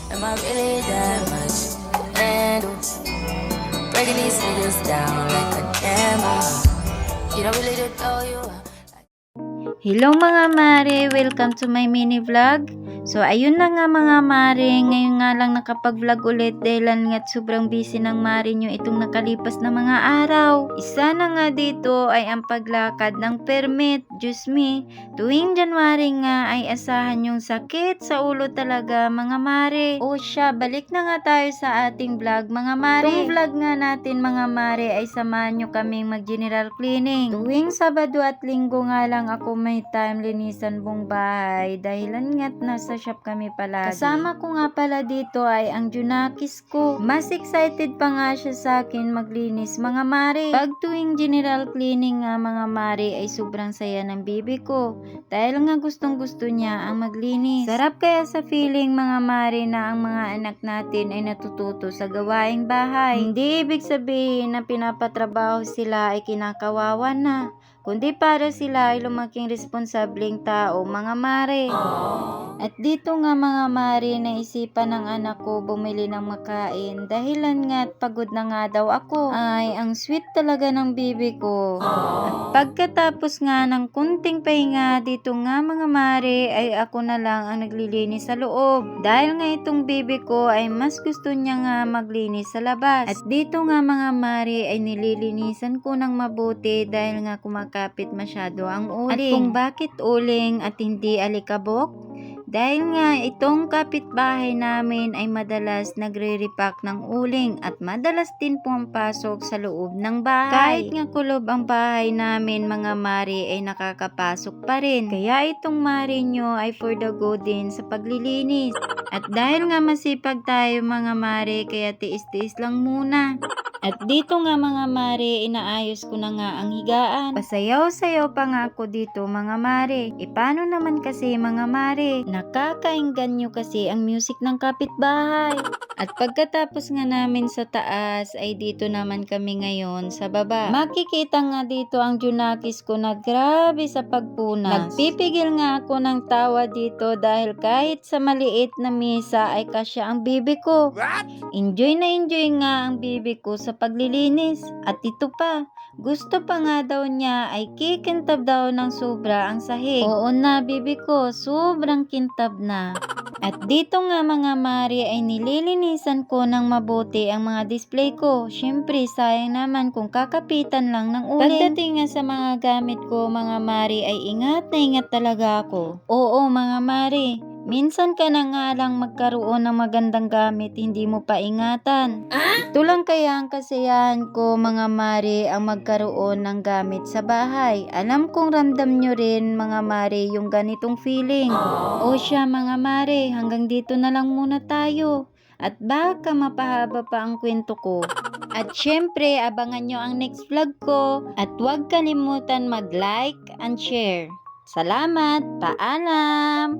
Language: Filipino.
Am I really that much? And breaking these niggas down like a demo. You don't really know you are. Hello mga mare, welcome to my mini vlog. So ayun na nga mga mare, ngayon nga lang nakapag-vlog ulit dahil nga sobrang busy ng mare nyo itong nakalipas na mga araw. Isa na nga dito ay ang paglakad ng permit. Diyos me, tuwing January nga ay asahan yung sakit sa ulo talaga mga mare. O siya, balik na nga tayo sa ating vlog mga mare. Itong vlog nga natin mga mare ay samahan nyo kaming mag-general cleaning. Tuwing Sabado at Linggo nga lang ako may time linisan buong bahay dahilan nga't nasa shop kami palagi. Kasama ko nga pala dito ay ang Junakis ko. Mas excited pa nga siya sa akin maglinis mga mare. Pag tuwing general cleaning nga mga mare ay sobrang saya ng bibi ko dahil nga gustong gusto niya ang maglinis. Sarap kaya sa feeling mga mare na ang mga anak natin ay natututo sa gawaing bahay. Hindi ibig sabihin na pinapatrabaho sila ay kinakawawa na, kundi para sila ay lumaking responsableng tao mga mare. At dito nga mga mare, naisipan ng anak ko bumili ng makain dahilan nga pagod na nga daw ako. Ay, ang sweet talaga ng bibi ko. At pagkatapos nga ng kunting pahinga dito nga mga mare, ay ako na lang ang naglilinis sa loob. Dahil nga itong bibi ko ay mas gusto niya nga maglinis sa labas. At dito nga mga mare ay nililinisan ko ng mabuti dahil nga kumakapit masyado ang uling. At kung bakit uling at hindi alikabok? Dahil nga itong kapitbahay namin ay madalas nagre-repack ng uling at madalas din pumapasok sa loob ng bahay. Kahit nga kulob ang bahay namin mga mare ay nakakapasok pa rin. Kaya itong mare nyo ay for the go din sa paglilinis. At dahil nga masipag tayo mga mare kaya tiis-tiis lang muna. At dito nga mga mare, inaayos ko na nga ang higaan. Pasayaw-sayaw pa nga ako dito mga mare. E paano naman kasi mga mare? Nakakainggan nyo kasi ang music ng kapitbahay. At pagkatapos nga namin sa taas ay dito naman kami ngayon sa baba. Makikita nga dito ang Junakis ko na grabe sa pagpunas. Nagpipigil nga ako ng tawa dito dahil kahit sa maliit na misa ay kasya ang bibi ko. Enjoy na enjoy nga ang bibi ko sa paglilinis. At ito pa, gusto pa nga daw niya ay kikintab daw ng sobra ang sahig. Oo na bibi ko, sobrang kintab na. At dito nga mga mare ay nililinisan ko ng mabuti ang mga display ko. Syempre sayang naman kung kakapitan lang ng uling. Pagdating nga sa mga gamit ko mga mare ay ingat na ingat talaga ako. Oo mga mare, minsan ka na nga lang magkaroon ng magandang gamit, hindi mo pa ingatan. Ito lang kaya ang kasiyahan ko mga mare ang magkaroon ng gamit sa bahay. Alam kong ramdam nyo rin mga mare yung ganitong feeling. O siya mga mare, hanggang dito na lang muna tayo. At baka mapahaba pa ang kwento ko. At syempre, abangan nyo ang next vlog ko. At huwag kalimutan mag-like and share. Salamat! Paalam!